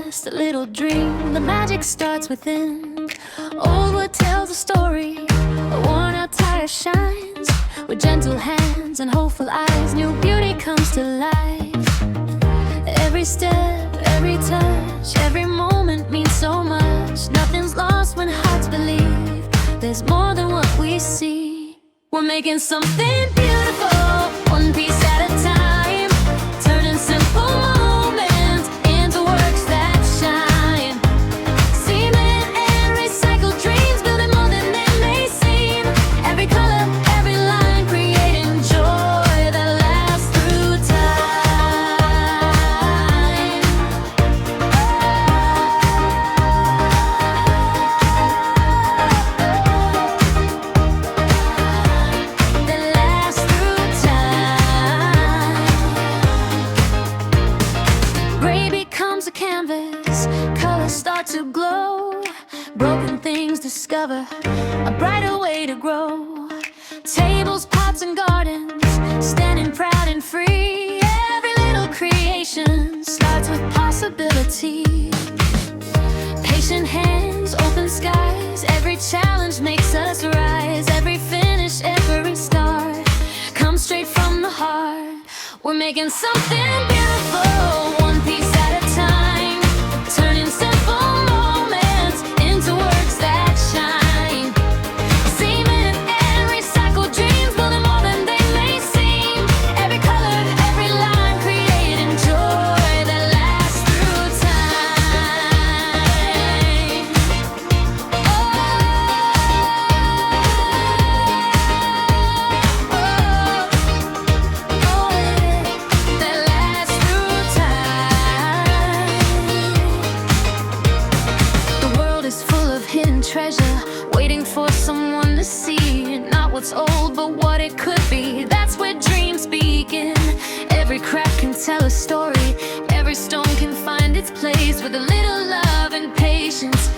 just a little dream. The magic starts within. Old wood tells a story, a worn-out tire shines. With gentle hands and hopeful eyes, new beauty comes to life. Every step, every touch, every moment means so much. Nothing's lost when hearts believe there's more than what we see. We're making something beautiful, one piece at a time, turning simple moments into works that shine. Cement and recycled dreams, building more than they may seem. Every color, every line, creating joy that lasts through time. That lasts through time. Gray becomes a canvas, colors start to glow. Broken things discover a brighter way to grow. Tables, pots, and gardens, standing proud and free. Every little creation starts with possibility. Patient hands, open skies, every challenge makes us rise. Every finish, every start comes straight from the heart. We're making something beautiful, one piece at a time, turning simple moments into works that shine. Cement and recycled dreams, building more than they may seem. Every color, every line, creating joy that lasts through time. That lasts through time. The world is full of hidden treasure, waiting for someone to see. Not what's old, but what it could be. That's where dreams begin. Every crack can tell a story, every stone can find its place. With a little love and patience,